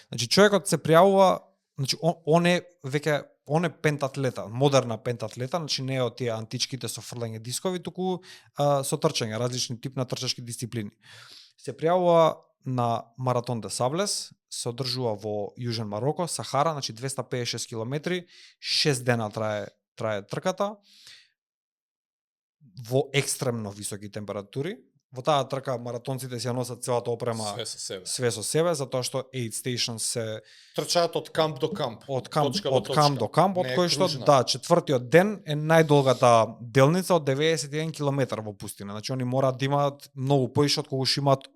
Значи човекот се пријавува, значи он е веќе пентатлета, модерна пентатлета, значи не е од тие античките со фрлање дискови, туку со трчање, различни тип на трчашки дисциплини. Се пријавува на Маратон де Саблес, се одржува во Јужен Мароко, Сахара, значи 256 километри, 6 дена трае трката, во екстремно високи температури. Во таа трка маратонците си ја носат целата опрема све со себе, затоа што aid stations се трчаат од камп до камп. Од камп до камп, од кој што четвртиот ден е најдолгата делница од 91 километар во пустина. Значи они мораат да имаат многу поише од кога имаат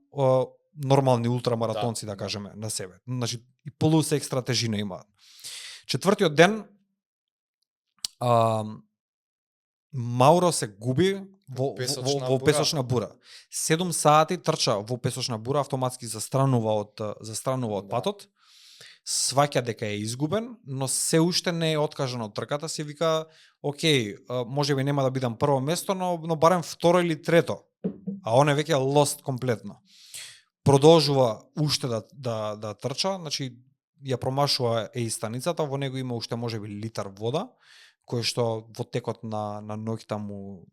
нормални ултрамаратонци, да кажеме, на себе. Значи и полус екстра тежина имаат. Четвртиот ден Мауро се губи во песочна бура. 7 сати трча во песочна бура, автоматски застранува од патот. Сваќа дека е изгубен, но се уште не е откажан од трката, си вика, окей, можеби нема да бидам прво место, но барем второ или трето. А он е веќе лост комплетно. Продолжува уште да трча, значи ја промашува станицата, во него има уште можеби литар вода, кој што во текот на ноќта му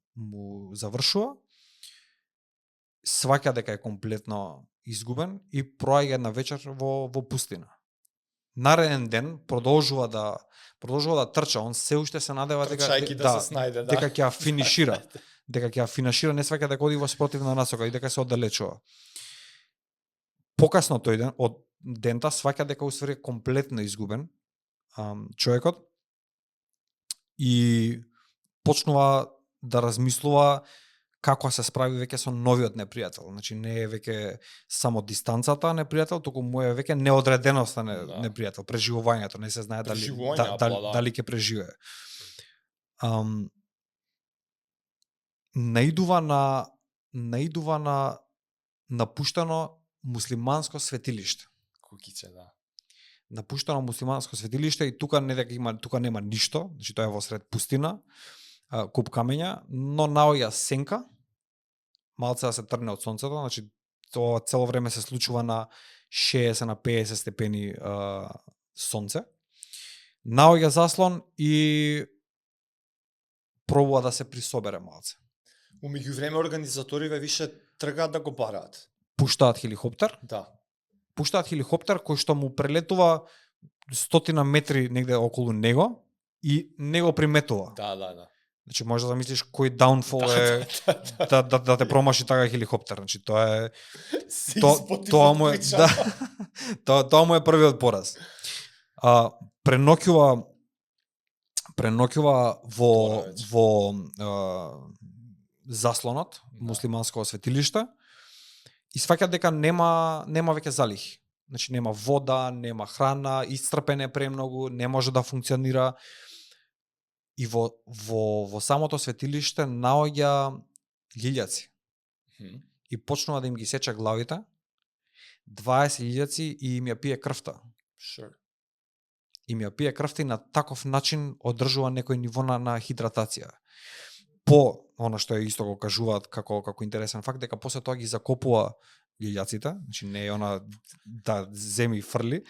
завршува. Сваќа дека е комплетно изгубен и проаѓа една вечер во пустина. Нареден ден продолжува да трча, он се уште се надева дека се снајде, дека ќе финишира, не сваќа дека оди во спротивна насока и дека се оддалечува. Покасно тој ден од дента сваќа дека усвари комплетно изгубен човекот и почнува да размислува како се справи веќе со новиот непријател. Значи не е веќе само дистанцата непријател, туку му е веќе неодреденоста непријател, преживувањето, не се знае дали ќе преживее. Наидува на напуштано муслиманско светилиште. Кукице, да. Напуштано муслиманско светилиште и тука нема ништо, значи тоа е во сред пустина, куп камења, но наоѓа сенка, малце да се трне од сонцето, значи тоа цело време се случува на 60 на 50 степени сонце. Наоѓа заслон и пробува да се присобере малце. Умеѓу време организаториве више тргаат да го бараат. Пуштаат хеликоптер. Да. Пуштаат хеликоптер кој што му прелетува 100 метри негде околу него и него приметува. Да. Значи може да замислиш кој даунфол е да те промаши така хеликоптер. Значи тоа е тоа му е тоа му е првиот пораз. Преноќува во заслонот муслиманско светилиште и сваќа дека нема веќе залих. Значи нема вода, нема храна, исцрпен е премногу, не може да функционира. И во самото светилиште наоѓа лилјаци. И почнува да им ги сече главите. 20 лилјаци и им ја пие крвта. Sure. Им ја пие крвта и на таков начин одржува некој ниво на хидратација. По она што е исто го кажуваат како интересен факт, дека после тоа ги закопува лилјаците, значи не е она да земи фрли,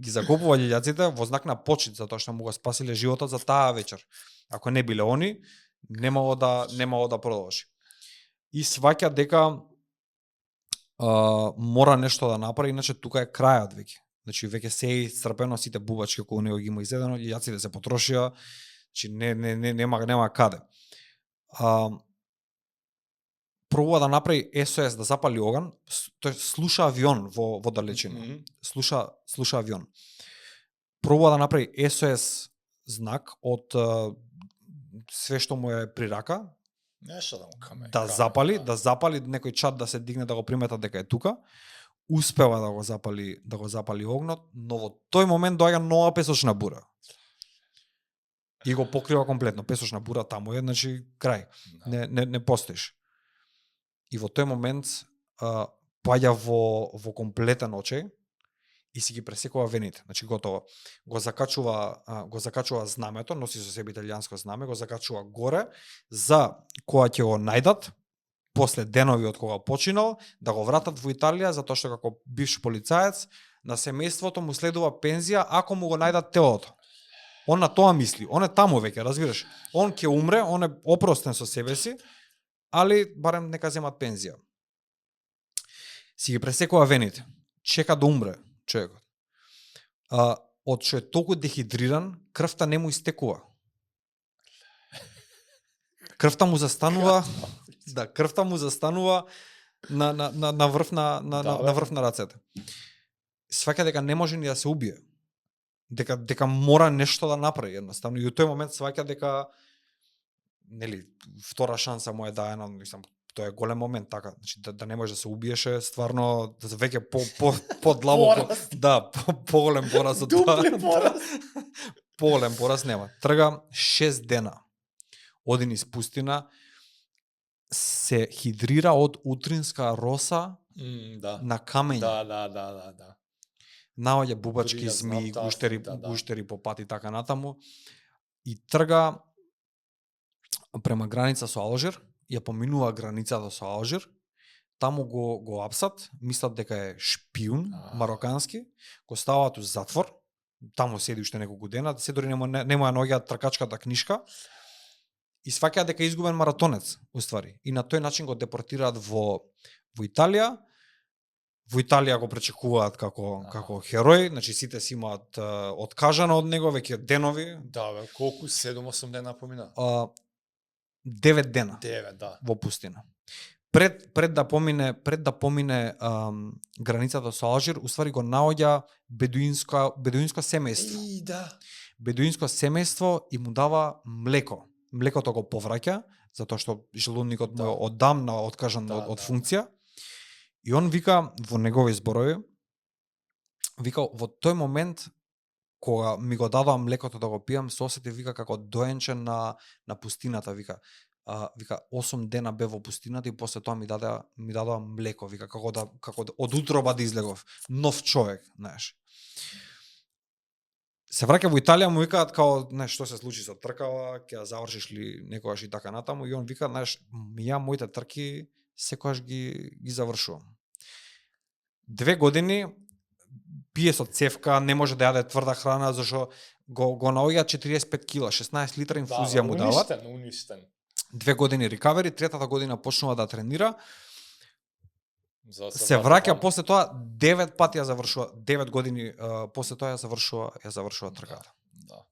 ги закопува лилјаците во знак на почит, затоа што му го спасиле животот за таа вечер. Ако не биле они, немало да продолжи. И сваќа дека мора нешто да направи, иначе тука е крајот веќе. Значи веќе се е исцрпено, сите бубачки околу него ги има изедено, лилјаците се потрошија, значи нема каде. Пробува да направи SOS, да запали оган, тој слуша авион во далечина. Слуша авион. Пробува да направи SOS знак од све што му е при рака. Нешто да му каме. Да запали некој чат да се дигне да го приметат дека е тука. Успева да го запали огнот, но во тој момент доаѓа нова песочна бура. И го покрива комплетно. Песочна бура таму е, значи крај. Не постоиш. И во тој момент паѓа во комплетен очеј и си ги пресекува вените. Значи готово. Го закачува знамето, носи со себе италијанско знаме, го закачува горе за кога ќе го најдат после денови од кога починал, да го вратат во Италија, затоа што како бивш полицаец на семејството му следува пензија ако му го најдат телото. Он на тоа мисли, он е таму веќе, разбираш. Он ќе умре, он е опростен со себе си, али барем нека земат пензија. Си ги пресекува вените. Чека да умре човекот. Од што е толку дехидриран, крвта не му истекува. Крвта му застанува, крвта му застанува на врв на рацете. Сваќа дека не може ни да се убие. Дека мора нешто да направи едноставно. И во тој момент сваќа дека нели втора шанса му е даена, мислам, тоа е голем момент така, значи да не може да се убиеше, стварно да се веќе подлабоко, да, поголем пораз од тоа. Поголем пораз нема. Трга 6 дена. Оди низ пустина, се хидрира од утринска роса на камења. Да. Наоѓа бубачки, змии, гуштери по пати така натаму и трга према граница со Алжир, ја поминува границата со Алжир, таму го апсат, мислат дека е шпиун марокански, го ставаат у затвор, таму седи уште неколку дена, се дори нема ја наоѓаат тркачката книшка и сваќаат дека е изгубен маратонец, уствари. И на тој начин го депортираат во Италија. Во Италија го пречекуваат како херој, значи сите си имаат откажано од него веќе денови. Да, бе, колку 7-8 дена помина? 9 дена. 9, да. Во пустина. Пред да помине границата со Алжир, уствари го наоѓа бедуинско семејство. Да. Бедуинско семејство и му дава млеко. Млекото го повраќа, затоа што желудникот му е одамна откажан од функција. И он вика во негови зборови, вика во тој момент кога ми го дадоа млекото да го пијам, се осетив вика како доенчен на пустината, вика 8 дена бе во пустината и после тоа ми дадоа млеко, вика како од утроба да излегов, нов човек, знаеш. Се враќа во Италија, му викаат као, знаеш, што се случи со тркава, ќе завршиш ли некогаш и така натаму, и он вика, знаеш, ја моите трки секогаш ги завршувам. 2 години пие со цевка, не може да јаде тврда храна, зашто го наоѓа 45 кила, 16 литра инфузија му дават. Уништен. 2 години рекавери, третата година почнува да тренира. Се враќа после тоа 9 пати ја завршува, 9 години после тоа ја завршува трката. Да.